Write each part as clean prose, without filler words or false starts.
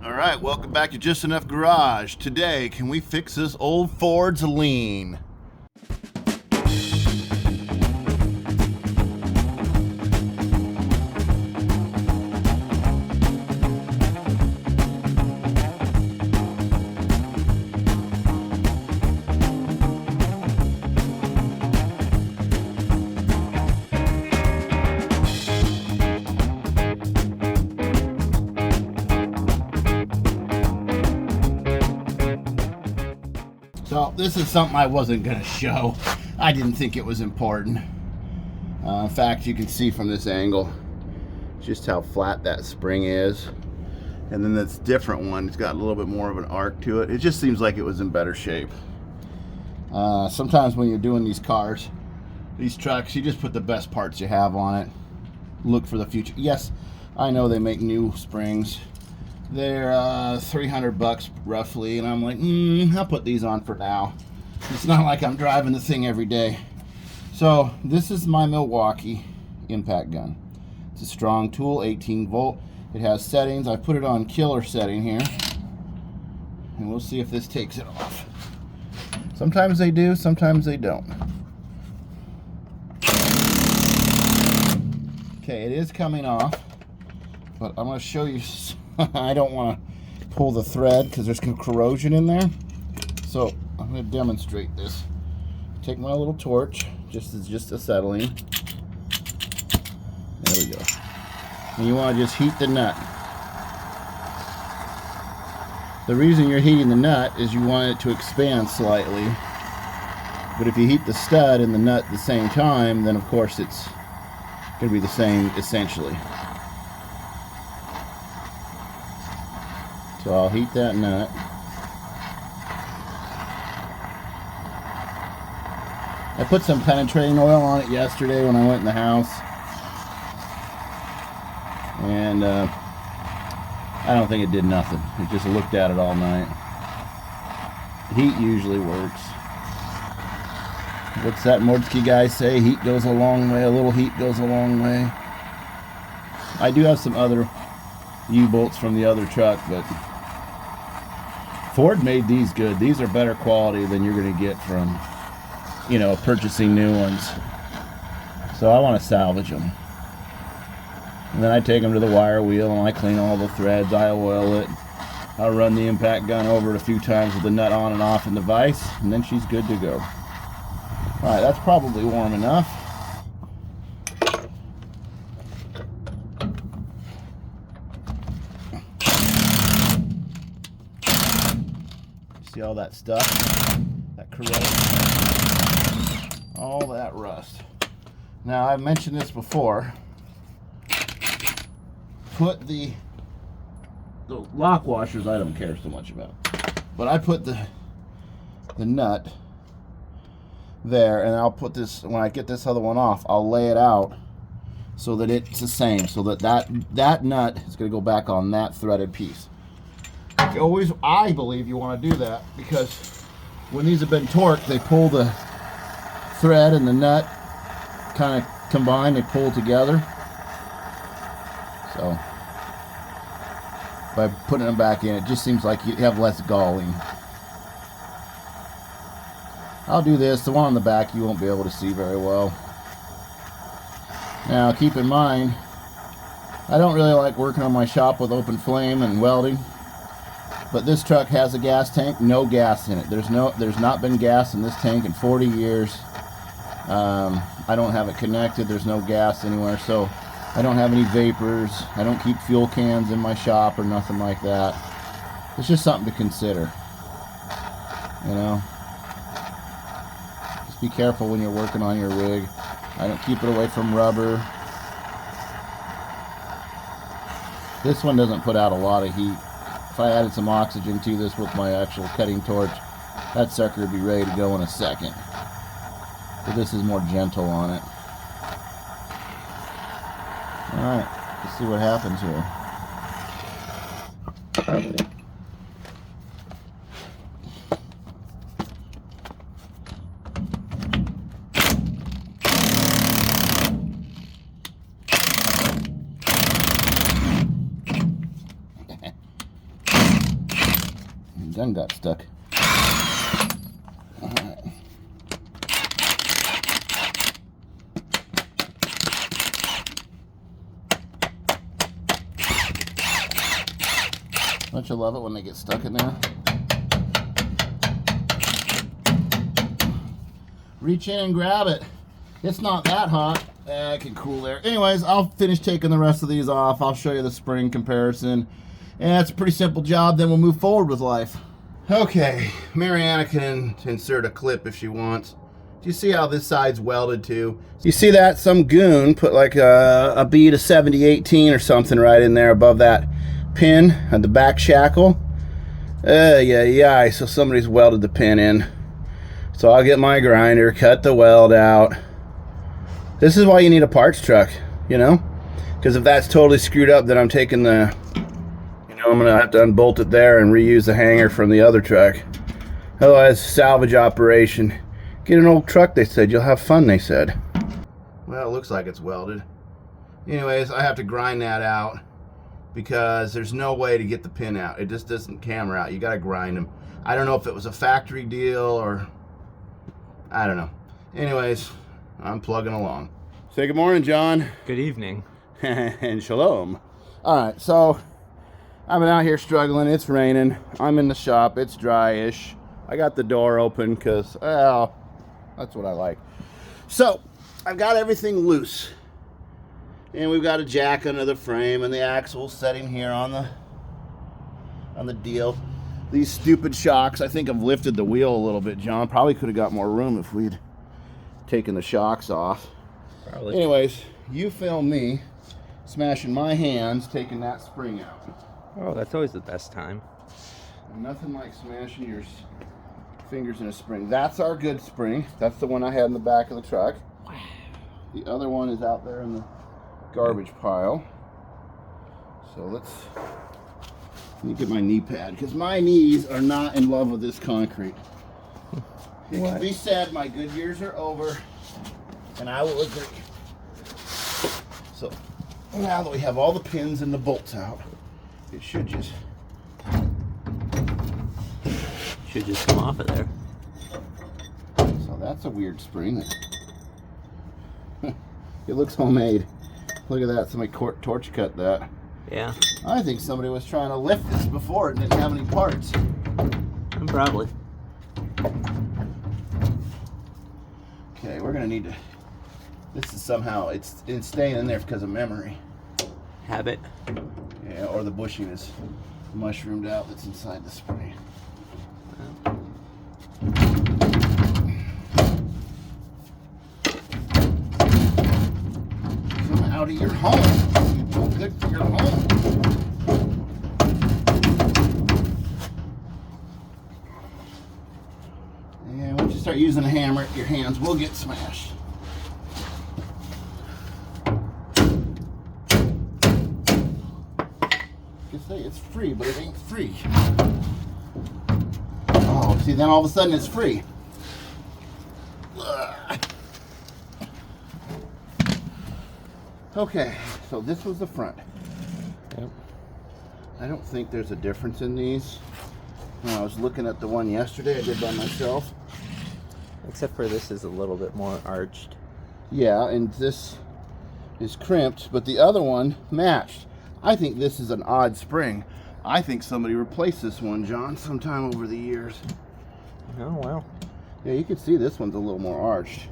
Alright, welcome back to Just Enough Garage. Today, can we fix this old Ford's lean? So this is something I wasn't going to show. I didn't think it was important. In fact, you can see from this angle just how flat that spring is. And then this different one, it's got a little bit more of an arc to it. It just seems like it was in better shape. Sometimes when you're doing these cars, these trucks, you just put the best parts you have on it. Look for the future. Yes, I know they make new springs. They're $300 roughly, and I'm like, I'll put these on for now. It's not like I'm driving the thing every day. So this is my Milwaukee impact gun. It's a strong tool, 18 volt. It has settings. I put it on killer setting here, and we'll see if this takes it off. Sometimes they do, sometimes they don't. Okay, it is coming off, but I'm going to show you. I don't want to pull the thread because there's corrosion in there. So I'm going to demonstrate this. Take my little torch, just acetylene. There we go. And you want to just heat the nut. The reason you're heating the nut is you want it to expand slightly. But if you heat the stud and the nut at the same time, then of course it's going to be the same essentially. So I'll heat that nut. I put some penetrating oil on it yesterday when I went in the house. And I don't think it did nothing. It just looked at it all night. Heat usually works. What's that Mordsky guy say? Heat goes a long way. A little heat goes a long way. I do have some other U-bolts from the other truck, but Ford made these good. These are better quality than you're going to get from, you know, purchasing new ones. So I want to salvage them. And then I take them to the wire wheel and I clean all the threads. I oil it. I'll run the impact gun over it a few times with the nut on and off in the vise, and then she's good to go. Alright, that's probably warm enough. See all that stuff? That corrosion. All that rust. Now, I've mentioned this before. Put the lock washers I don't care so much about. But I put the nut there, and I'll put this, when I get this other one off, I'll lay it out so that it's the same, so that nut is going to go back on that threaded piece. I believe you want to do that because when these have been torqued, they pull the thread and the nut kind of combine, they pull together. So by putting them back in, it just seems like you have less galling. I'll do this. The one on the back you won't be able to see very well. Now keep in mind, I don't really like working on my shop with open flame and welding. But this truck has a gas tank, no gas in it. There's not been gas in this tank in 40 years. I don't have it connected. There's no gas anywhere, so I don't have any vapors. I don't keep fuel cans in my shop or nothing like that. It's just something to consider. You know, just be careful when you're working on your rig. I don't keep it away from rubber. This one doesn't put out a lot of heat. If I added some oxygen to this with my actual cutting torch, that sucker would be ready to go in a second. But this is more gentle on it. Alright, let's see what happens here. Gun got stuck. All right. Don't you love it when they get stuck in there? Reach in and grab it. It's not that hot. I can cool air. Anyways, I'll finish taking the rest of these off. I'll show you the spring comparison. And it's a pretty simple job. Then we'll move forward with life. Okay, Mariana can insert a clip if she wants. Do you see how this side's welded too? You see that? Some goon put like a bead of 7018 or something right in there above that pin at the back shackle. Yeah. So somebody's welded the pin in. So I'll get my grinder, cut the weld out. This is why you need a parts truck, you know? Because if that's totally screwed up, then I'm taking the, you know, I'm gonna have to unbolt it there and reuse the hanger from the other truck. Otherwise, salvage operation. Get an old truck, they said. You'll have fun, they said. Well, it looks like it's welded. Anyways, I have to grind that out because there's no way to get the pin out. It just doesn't camera out. You gotta grind them. I don't know if it was a factory deal or I don't know. Anyways, I'm plugging along. Say good morning, John. Good evening. And shalom. All right, so I've been out here struggling. It's raining. I'm in the shop. It's dry-ish. I got the door open because, well, that's what I like. So I've got everything loose. And we've got a jack under the frame and the axle setting here on the deal. These stupid shocks, I think I've lifted the wheel a little bit, John. Probably could have got more room if we'd taken the shocks off. Probably. Anyways, you film me smashing my hands, taking that spring out. Oh, that's always the best time. Nothing like smashing your fingers in a spring. That's our good spring. That's the one I had in the back of the truck. Wow. The other one is out there in the garbage pile. So let me get my knee pad, because my knees are not in love with this concrete. It can be said my good years are over, and I will agree. So now that we have all the pins and the bolts out, it should just come off of there. So that's a weird spring. It looks homemade. Look at that, somebody torch cut that. Yeah. I think somebody was trying to lift this before and didn't have any parts. Probably. Okay, we're gonna need to, this is somehow, it's staying in there because of memory. Habit. Yeah, or the bushing is mushroomed out that's inside the spring. Come out of your home. You're good for your home. And once you start using a hammer, your hands will get smashed. You say it's free, but it ain't free. Oh, see, then all of a sudden it's free. Okay, so this was the front. Yep. I don't think there's a difference in these. When I was looking at the one yesterday I did by myself. Except for this is a little bit more arched. Yeah, and this is crimped, but the other one matched. I think this is an odd spring. I think somebody replaced this one, John, sometime over the years. Oh, well. Yeah, you can see this one's a little more arched.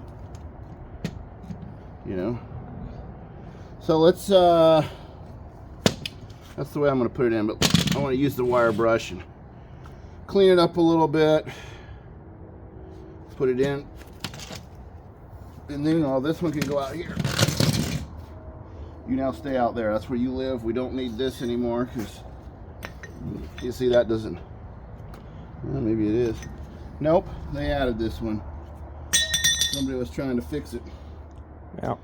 You know? So let's, that's the way I'm going to put it in, but I want to use the wire brush and clean it up a little bit. Put it in. And then this one can go out here. You now stay out there. That's where you live. We don't need this anymore because you see that doesn't, well, maybe it is. Nope, they added this one. Somebody was trying to fix it. Yeah.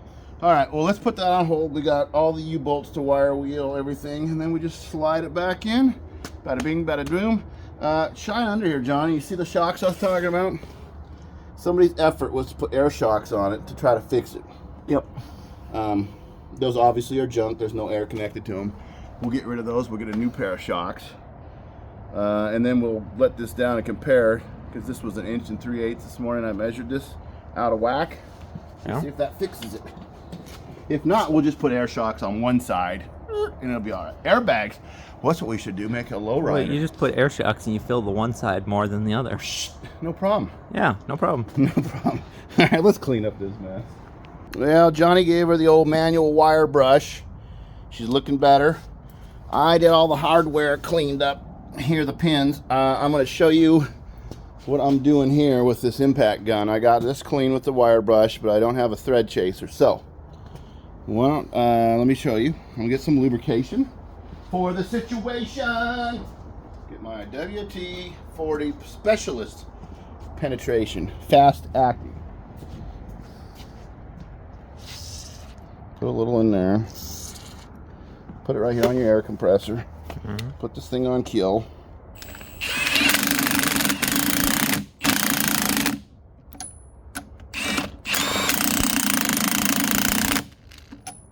All right, well, let's put that on hold. We got all the U-bolts to wire wheel, everything, and then we just slide it back in. Bada bing, bada boom. Shine under here, Johnny. You see the shocks I was talking about? Somebody's effort was to put air shocks on it to try to fix it. Yep. Those obviously are junk. There's no air connected to them. We'll get rid of those. We'll get a new pair of shocks. And then we'll let this down and compare, because this was 1 3/8 inches this morning. I measured this out of whack. Let's see if that fixes it. If not, we'll just put air shocks on one side and it'll be all right. Airbags. What's what we should do? Make a low rider. Wait, you just put air shocks and you fill the one side more than the other. No problem. Yeah, no problem. No problem. All right, let's clean up this mess. Well, Johnny gave her the old manual wire brush. She's looking better. I did all the hardware, cleaned up. Here are the pins. I'm going to show you what I'm doing here with this impact gun. I got this clean with the wire brush, but I don't have a thread chaser. So, well, let me show you. I'm going to get some lubrication for the situation. Get my WT-40 Specialist penetration, fast acting. Put a little in there. Put it right here on your air compressor. Put this thing on kill.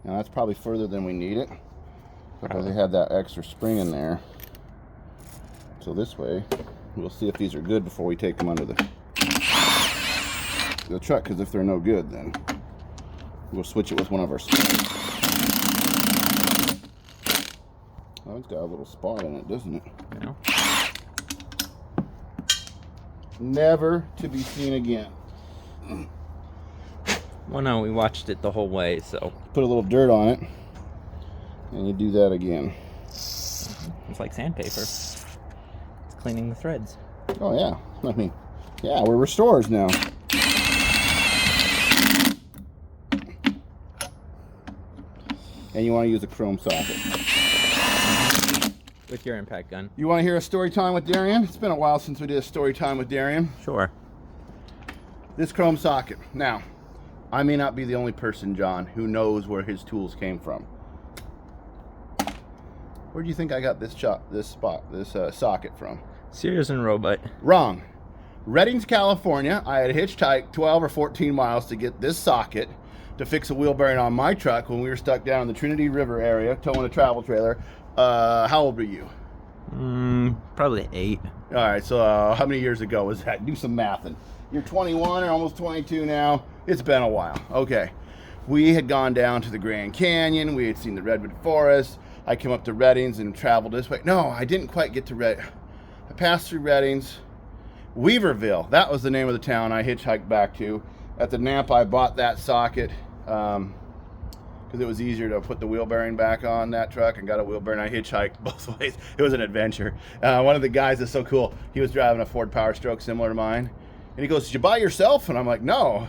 Now that's probably further than we need it, because they had that extra spring in there. So this way, we'll see if these are good before we take them under the truck, because if they're no good, then we'll switch it with one of our springs. Oh, it's got a little spot in it, doesn't it? Yeah. Never to be seen again. Well, no, we watched it the whole way, so. Put a little dirt on it, and you do that again. It's like sandpaper. It's cleaning the threads. Oh, yeah. I mean, yeah, we're restorers now. And you want to use a chrome socket. With your impact gun. You want to hear a story time with Darian? It's been a while since we did a story time with Darian. Sure. This chrome socket. Now, I may not be the only person, John, who knows where his tools came from. Where do you think I got this socket from? Sears and Roebuck. Wrong. Reddings, California. I had hitchhiked 12 or 14 miles to get this socket to fix a wheel bearing on my truck when we were stuck down in the Trinity River area towing a travel trailer. How old were you? Probably 8. All right, so how many years ago was that? Do some mathing. You're 21 or almost 22 now. It's been a while. Okay. We had gone down to the Grand Canyon. We had seen the Redwood Forest. I came up to Reddings and traveled this way. No, I didn't quite get to I passed through Reddings. Weaverville, that was the name of the town I hitchhiked back to. At the Nampa, I bought that socket because it was easier to put the wheel bearing back on that truck, and got a wheel bearing. I hitchhiked both ways. It was an adventure. One of the guys is so cool. He was driving a Ford Power Stroke similar to mine, and he goes, "Did you buy it yourself?" And I'm like, "No,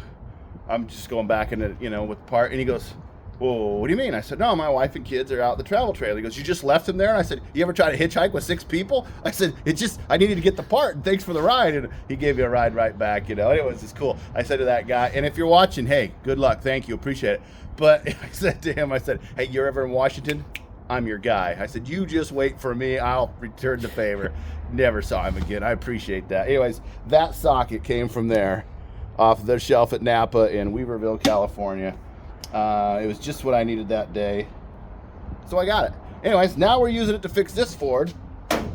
I'm just going back in it, with the part." And he goes, "Well, what do you mean?" I said, "No, my wife and kids are out the travel trailer." He goes, "You just left them there?" And I said, "You ever try to hitchhike with 6 people?" I said, I needed to get the part, and thanks for the ride." And he gave me a ride right back, It was just cool. I said to that guy, and if you're watching, hey, good luck. Thank you. Appreciate it. But I said to him, "Hey, you're ever in Washington? I'm your guy." I said, "You just wait for me. I'll return the favor." Never saw him again. I appreciate that. Anyways, that socket came from there, off the shelf at Napa in Weaverville, California. It was just what I needed that day, so I got it. Anyways, now we're using it to fix this Ford,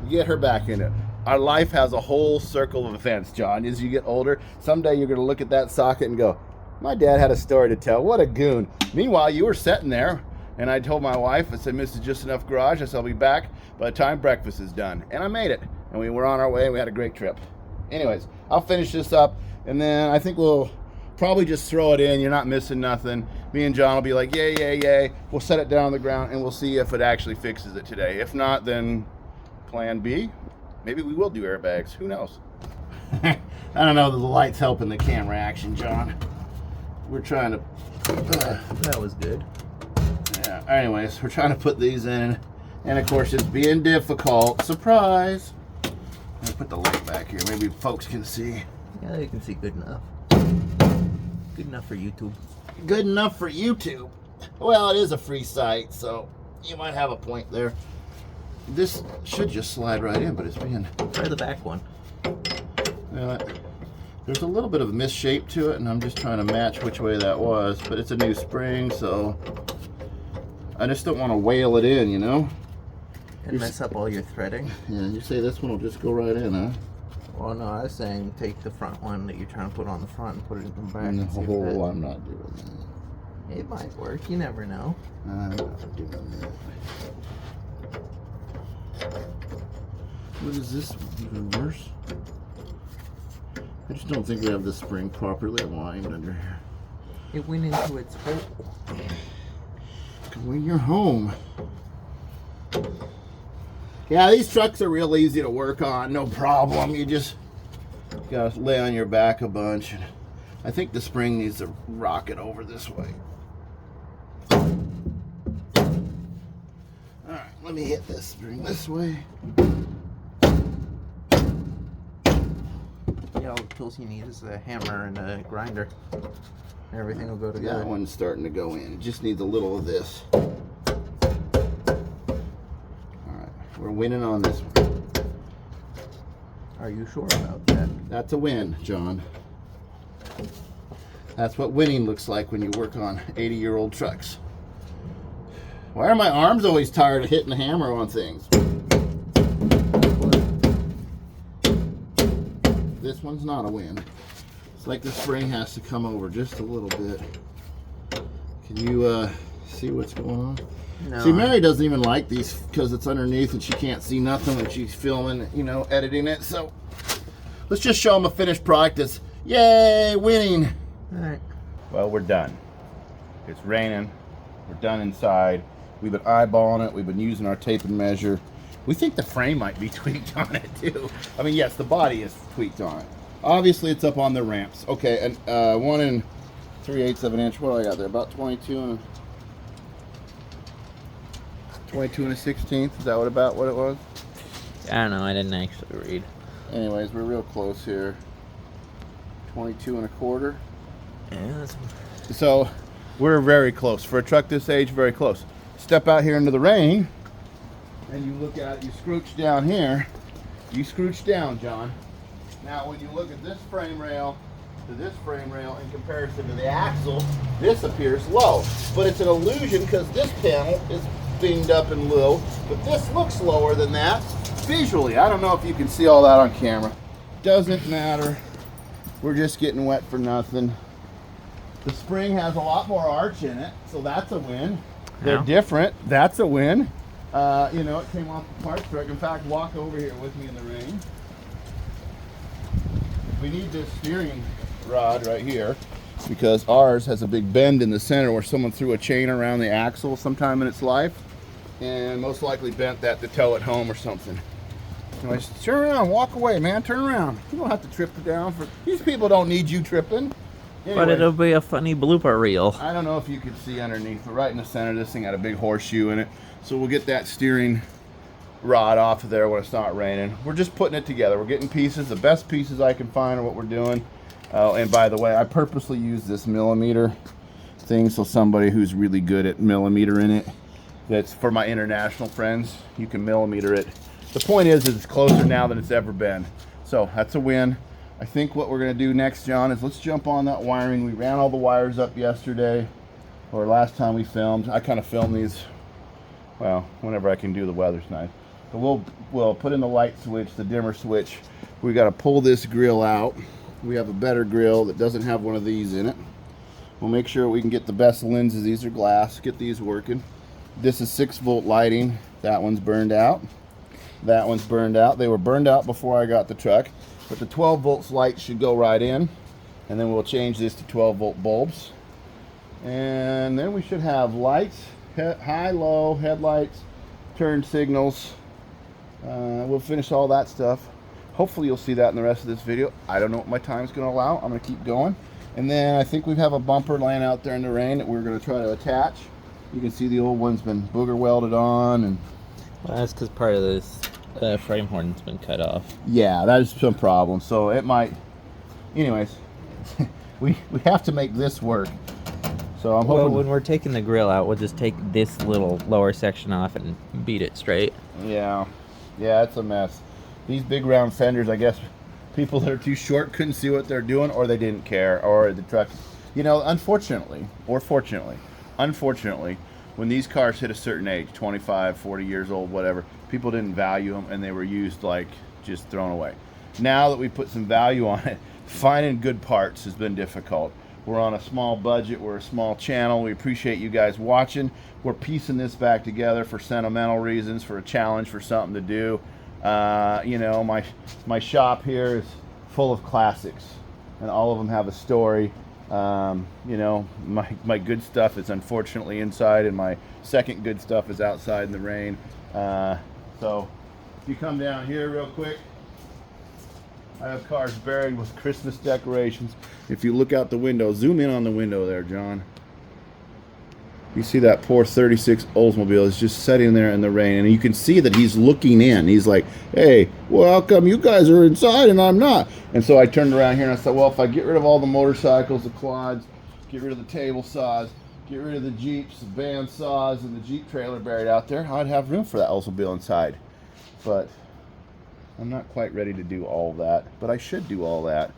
get her back in it. Our life has a whole circle of events, John. As you get older, someday you're going to look at that socket and go, "My dad had a story to tell. What a goon." Meanwhile, you were sitting there, and I told my wife, I said, "This is just enough garage. I said, I'll be back by the time breakfast is done." And I made it, and we were on our way, and we had a great trip. Anyways, I'll finish this up, and then I think we'll probably just throw it in. You're not missing nothing. Me and John will be like, yay, yay, yay. We'll set it down on the ground, and we'll see if it actually fixes it today. If not, then plan B. Maybe we will do airbags. Who knows? I don't know. The light's helping the camera action, John. We're trying to... That was good. Yeah. Anyways, we're trying to put these in, and of course it's being difficult. Surprise! I'm gonna put the light back here. Maybe folks can see. Yeah, you can see good enough. Good enough for YouTube. Good enough for YouTube. Well, it is a free site, so you might have a point there. This should just slide right in, but it's being... Try the back one. There's a little bit of a misshape to it, and I'm just trying to match which way that was, but it's a new spring, so I just don't want to whale it in, And mess up all your threading. Yeah, you say this one will just go right in, huh? Well, no, I was saying take the front one that you're trying to put on the front and put it in the back. No, and see if that- I'm not doing that. It might work. You never know. I'm not doing that. What is this? Even worse? I just don't think we have the spring properly aligned under here. It went into its hole. When you're home. Yeah, these trucks are real easy to work on, no problem. You just gotta lay on your back a bunch. I think the spring needs to rocket over this way. Alright, let me hit this spring this way. Yeah, all the tools you need is a hammer and a grinder. Everything will go together. That one's starting to go in. It just needs a little of this. We're winning on this one. Are you sure about that? That's a win, John. That's what winning looks like when you work on 80-year-old trucks. Why are my arms always tired of hitting the hammer on things? This one's not a win. It's like the spring has to come over just a little bit. Can you see what's going on? No. See, Mary doesn't even like these because it's underneath and she can't see nothing when she's filming, you know, editing it. So let's just show them a finished product that's, yay, winning. All right. Well, we're done. It's raining. We're done inside. We've been eyeballing it. We've been using our tape and measure. We think the frame might be tweaked on it too. I mean, yes, the body is tweaked on it. Obviously, it's up on the ramps. Okay, and 1 3/8 of an inch. What do I got there? About 22 and a 16th. Is that what it was? I don't know. I didn't actually read. Anyways, we're real close here. 22 and a quarter. Yeah, that's... So we're very close for a truck this age. Very close. Step out here into the rain, and you look at it. You scrooch down here. You scrooch down, John. Now, when you look at this frame rail to this frame rail in comparison to the axle, this appears low. But it's an illusion because this panel is dinged up and low, but this looks lower than that visually. I don't know if you can see all that on camera. Doesn't matter. We're just getting wet for nothing. The spring has a lot more arch in it, so that's a win. They're different. That's a win. You know, it came off the parts truck. In fact, walk over here with me in the rain. We need this steering rod right here because ours has a big bend in the center where someone threw a chain around the axle sometime in its life and most likely bent that to tow it home or something. Anyways, turn around, walk away, man, turn around. You don't have to trip it down. These people don't need you tripping. Anyway, But it'll be a funny blooper reel. I don't know if you can see underneath, but right in the center, this thing had a big horseshoe in it. So we'll get that steering rod off of there when it's not raining. We're just putting it together. We're getting pieces. The best pieces I can find are what we're doing. And by the way, I purposely use this millimeter thing so somebody who's really good at millimetering it, that's for my international friends, you can millimeter it. The point is it's closer now than it's ever been. So that's a win. I think what we're going to do next, John, is let's jump on that wiring. We ran all the wires up yesterday, or last time we filmed. I kind of film these, well, whenever I can do, the weather's nice. So we'll put in the light switch, the dimmer switch. We got to pull this grill out. We have a better grill that doesn't have one of these in it. We'll make sure we can get the best lenses. These are glass. Get these working. This is 6-volt lighting. That one's burned out. That one's burned out. They were burned out before I got the truck. But the 12 volts light should go right in. And then we'll change this to 12 volt bulbs. And then we should have lights, high, low, headlights, turn signals. We'll finish all that stuff. Hopefully you'll see that in the rest of this video. I don't know what my time's going to allow. I'm going to keep going. And then I think we have a bumper laying out there in the rain that we're going to try to attach. You can see the old one's been booger welded on. And Well, that's because part of this frame horn's been cut off. yeah, that is some problem. So it might, anyways, we have to make this work. So I'm hoping. Well, when we're taking the grill out, we'll just take this little lower section off and beat it straight. Yeah, it's a mess. These big round fenders, I guess people that are too short couldn't see what they're doing, or they didn't care, or the truck, you know, unfortunately, or fortunately, when these cars hit a certain age, 25, 40 years old, whatever, people didn't value them and they were used like just thrown away. Now that we put some value on it, finding good parts has been difficult. We're on a small budget, we're a small channel. We appreciate you guys watching. We're piecing this back together for sentimental reasons, for a challenge, for something to do. You know, my shop here is full of classics, and all of them have a story. You know, my good stuff is unfortunately inside, and my second good stuff is outside in the rain. So if you come down here real quick, I have cars buried with Christmas decorations. If you look out the window, zoom in on the window there, John. You see that poor 36 Oldsmobile is just sitting there in the rain, and you can see that he's looking in. He's like, hey, well, how come you guys are inside and I'm not? And so I turned around here and I thought, well, if I get rid of all the motorcycles, the quads, get rid of the table saws, get rid of the Jeeps, the band saws, and the Jeep trailer buried out there, I'd have room for that Oldsmobile inside. But I'm not quite ready to do all that, but I should do all that.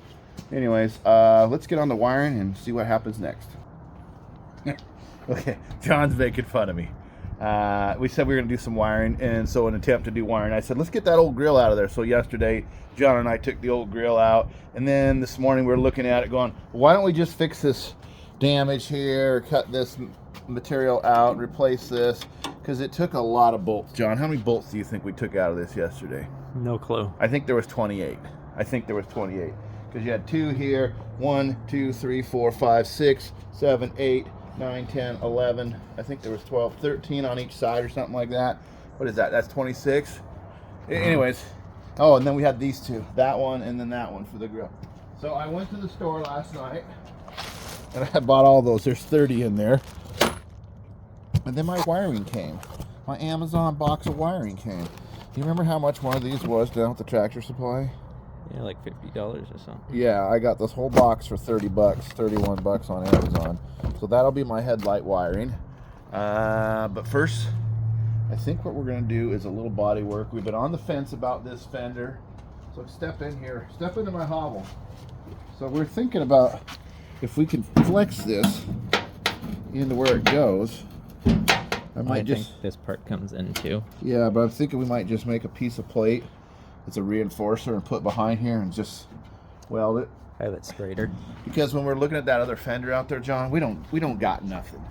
Anyways, let's get on the wiring and see what happens next. Okay, John's making fun of me. We said we were going to do some wiring, and so in an attempt to do wiring, I said, let's get that old grill out of there. So yesterday, John and I took the old grill out, and then this morning we were looking at it going, why don't we just fix this damage here, cut this material out, and replace this, because it took a lot of bolts. John, how many bolts do you think we took out of this yesterday? No clue. I think there was 28. I think there was 28. Because you had 2 here, 1, 2, 3, 4, 5, 6, 7, 8, 9, 10, 11. I think there was 12, 13 on each side or something like that. What is that? That's 26. Anyways. Oh, and then we had these two. That one and then that one for the grill. So I went to the store last night and I bought all those. There's 30 in there. And then my wiring came. My Amazon box of wiring came. You remember how much one of these was down at the Tractor Supply? Yeah, like $50 or something. Yeah, I got this whole box for 30 bucks, 31 bucks on Amazon. So that'll be my headlight wiring. But first, I think what we're going to do is a little body work. We've been on the fence about this fender. So step in here, step into my hovel. So we're thinking about if we can flex this into where it goes. I think this part comes in too. Yeah, but I'm thinking we might just make a piece of plate. It's a reinforcer and put behind here and just weld it. Have it straighter. Because when we're looking at that other fender out there, John, we don't got nothing.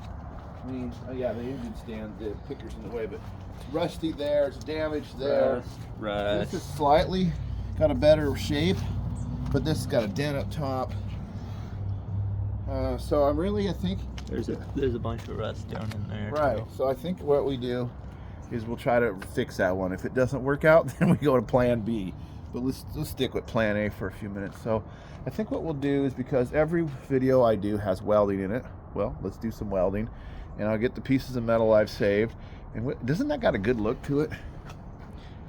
I mean, yeah, the engine stand, the picker's in the way, but it's rusty there, it's damaged there. Rust. This is slightly got a better shape, but this has got a dent up top. So I'm really, I think There's a bunch of rust down in there. right. Too. So I think what we do is we'll try to fix that one. If it doesn't work out, then we go to plan B. But let's stick with plan A for a few minutes. So I think what we'll do is, because every video I do has welding in it, well, let's do some welding. And I'll get the pieces of metal I've saved. And doesn't that got a good look to it?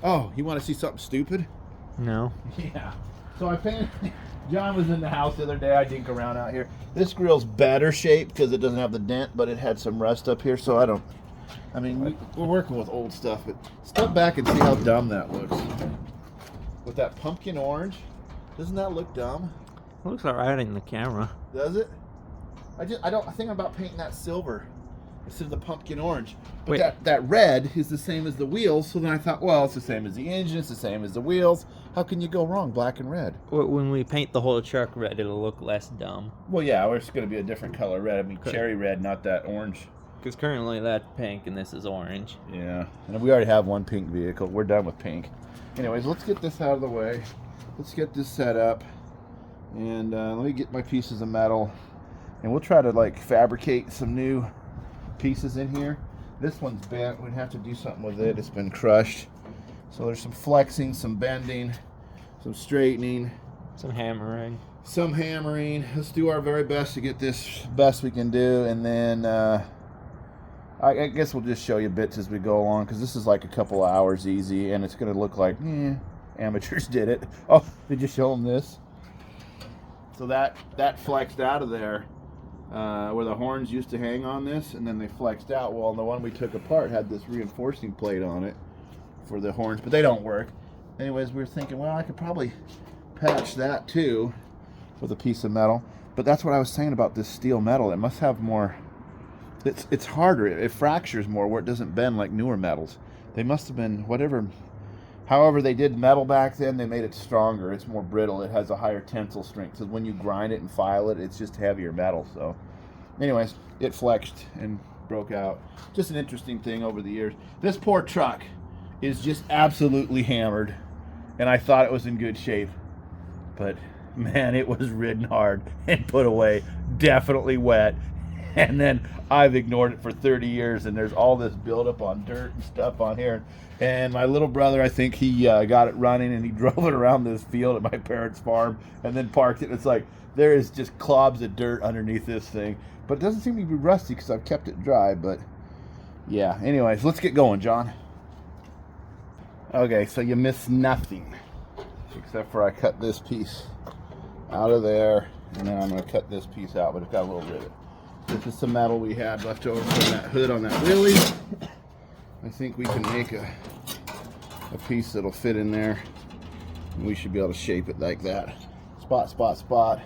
Oh, you want to see something stupid? No. Yeah. So I painted. John was in the house the other day. I dink around out here. This grill's better shape because it doesn't have the dent, but it had some rust up here. So I mean, we're working with old stuff, but step back and see how dumb that looks. With that pumpkin orange, doesn't that look dumb? It looks alright in the camera. Does it? I think I'm about painting that silver instead of the pumpkin orange. But Wait. that red is the same as the wheels. So then I thought, well, it's the same as the engine. It's the same as the wheels. How can you go wrong, black and red? When we paint the whole truck red, it'll look less dumb. Well, yeah, it's going to be a different color red. I mean, Okay. cherry red, not that orange. Because currently that's pink and this is orange. Yeah, and we already have one pink vehicle. We're done with pink. Anyways, let's get this out of the way. Let's get this set up. And let me get my pieces of metal. And we'll try to like fabricate some new pieces in here. This one's bent. We'd have to do something with it. It's been crushed. So there's some flexing, some bending, some straightening, Some hammering. some hammering. Let's do our very best to get this best we can do. And then I guess we'll just show you bits as we go along, because this is like a couple of hours easy, and it's going to look like, amateurs did it. Oh, did you show them this? So that flexed out of there where the horns used to hang on this, and then they flexed out. Well, the one we took apart had this reinforcing plate on it for the horns, but they don't work. Anyways, we were thinking, well, I could probably patch that too with a piece of metal. But that's what I was saying about this steel metal. It must have more it's harder. It fractures more where it doesn't bend like newer metals. They must have been however they did metal back then. They made it stronger. It's more brittle. It has a higher tensile strength. So when you grind it and file it, it's just heavier metal. So, anyways, it flexed and broke out. Just an interesting thing over the years. This poor truck is just absolutely hammered, and I thought it was in good shape, but man, it was ridden hard and put away, definitely wet. And then I've ignored it for 30 years, and there's all this buildup on dirt and stuff on here. And my little brother, I think he got it running, and he drove it around this field at my parents' farm and then parked it. And it's like there is just clobs of dirt underneath this thing. But it doesn't seem to be rusty because I've kept it dry. But yeah, anyways, let's get going, John. Okay, so you missed nothing except for I cut this piece out of there, and then I'm going to cut this piece out, but it's got a little rivet. This is some metal we had left over from that hood on that wheelie. I think we can make a piece that'll fit in there, and we should be able to shape it like that. Spot, spot, spot.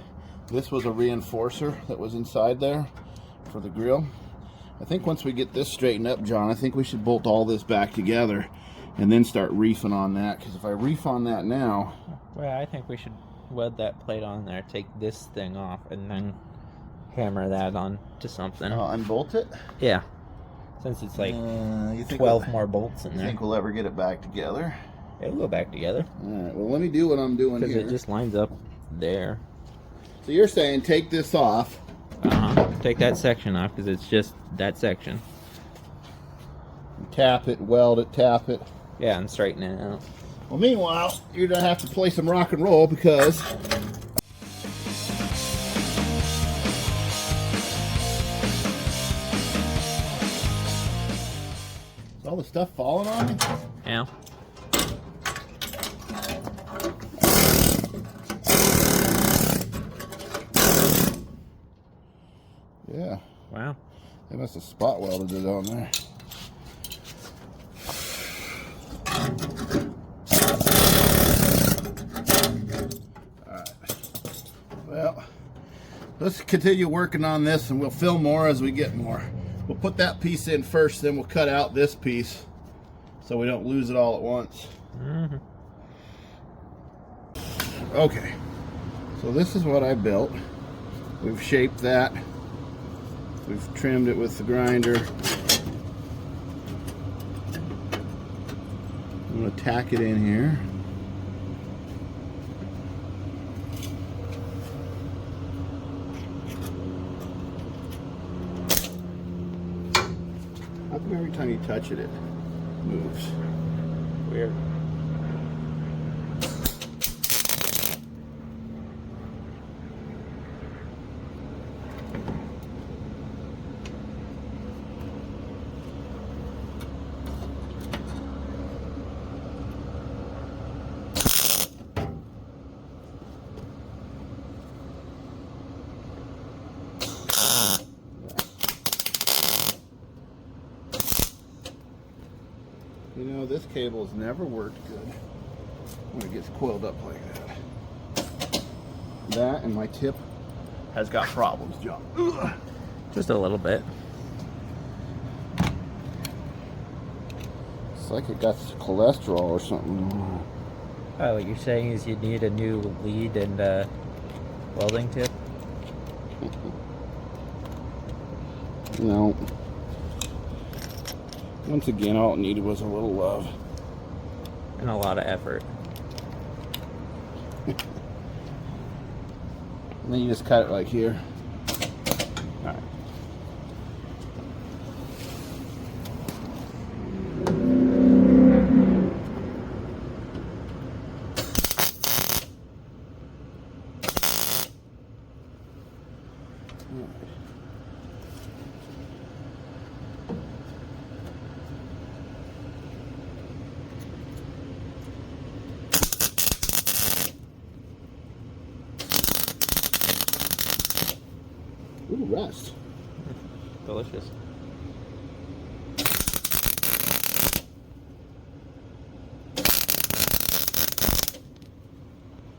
This was a reinforcer that was inside there for the grill. I think once we get this straightened up, John, I think we should bolt all this back together and then start reefing on that, because if I reef on that now... Well, I think we should weld that plate on there, take this thing off, and then hammer that on to something. Unbolt it? Yeah. Since it's like you think 12 more bolts in you there. think we'll ever get it back together? It'll go back together. Alright, well let me do what I'm doing here. Because it just lines up there. So you're saying take this off. Take that section off because it's just that section. Tap it, weld it, tap it. Yeah, and straighten it out. Well, meanwhile, you're going to have to play some rock and roll because... Is all the stuff falling on me? Yeah. Yeah. Wow. They must have spot welded it on there. Alright. Well, let's continue working on this, and we'll film more as we get more. We'll put that piece in first, then we'll cut out this piece so we don't lose it all at once. Mm-hmm. Okay. So this is what I built. We've shaped that. We've trimmed it with the grinder. I'm going to tack it in here. How come every time you touch it, it moves? Weird. You know, this cable has never worked good when it gets coiled up like that. That and my tip has got problems, John. Ugh. Just a little bit. It's like it got cholesterol or something. Oh, what you're saying is you need a new lead and welding tip? No. Once again, all it needed was a little love. And a lot of effort. And then you just cut it like here. All right. Ooh, rust. Delicious.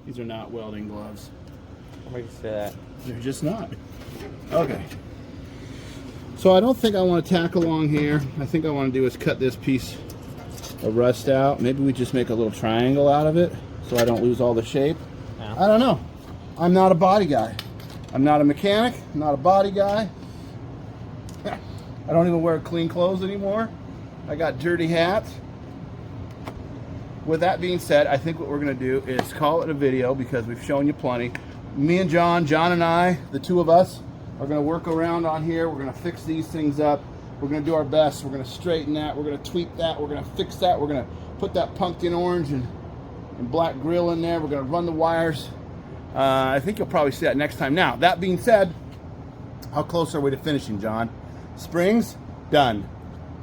These are not welding gloves. What makes you say that? They're just not. Okay. So I don't think I want to tack along here. I think I want to do is cut this piece of rust out. Maybe we just make a little triangle out of it so I don't lose all the shape. Yeah. I don't know. I'm not a body guy. I'm not a mechanic. I'm not a body guy. I don't even wear clean clothes anymore. I got dirty hats. With that being said, I think what we're going to do is call it a video because we've shown you plenty. Me and John and I, the two of us, are going to work around on here. We're going to fix these things up. We're going to do our best. We're going to straighten that. We're going to tweak that. We're going to fix that. We're going to put that pumpkin orange and black grill in there. We're going to run the wires. I think you'll probably see that next time. Now, that being said, how close are we to finishing, John? Springs, done.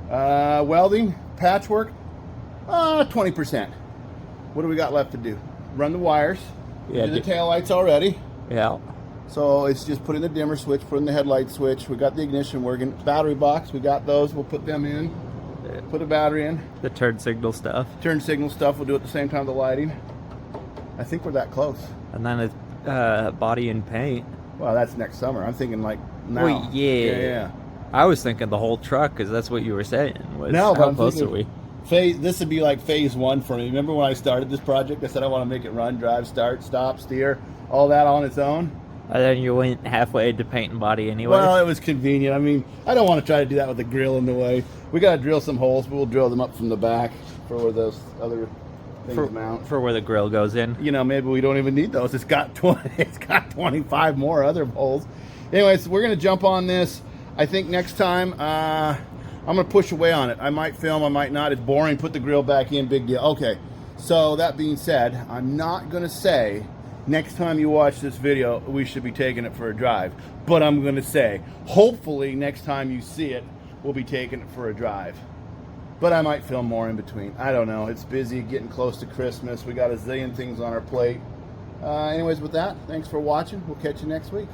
Welding, patchwork, 20%. What do we got left to do? Run the wires. Yeah, Did the taillights already. Yeah. So it's just putting the dimmer switch, putting the headlight switch. We got the ignition working. Battery box, we got those. We'll put them in. Put a battery in. The turn signal stuff. Turn signal stuff, we'll do at the same time the lighting. I think we're that close. And then it's body and paint. Well, that's next summer. I'm thinking like now. Well, yeah. I was thinking the whole truck because that's what you were saying. Was No, but how I'm close are thinking- we? This would be like phase one for me. Remember when I started this project? I said I want to make it run, drive, start, stop, steer, all that on its own. And then you went halfway to paint and body anyway. Well, it was convenient. I mean, I don't want to try to do that with the grill in the way. We got to drill some holes, but we'll drill them up from the back for where those other things mount. For where the grill goes in. You know, maybe we don't even need those. It's got 20. It's got 25 more other holes. Anyways, we're gonna jump on this. I think next time I'm gonna push away on it. I might film, I might not. It's boring. Put the grill back in. Big deal. Okay. So that being said, I'm not gonna say next time you watch this video we should be taking it for a drive, but I'm gonna say hopefully next time you see it we'll be taking it for a drive. But I might film more in between. I don't know. It's busy, getting close to Christmas. We got a zillion things on our plate. Anyways, with that, thanks for watching. We'll catch you next week.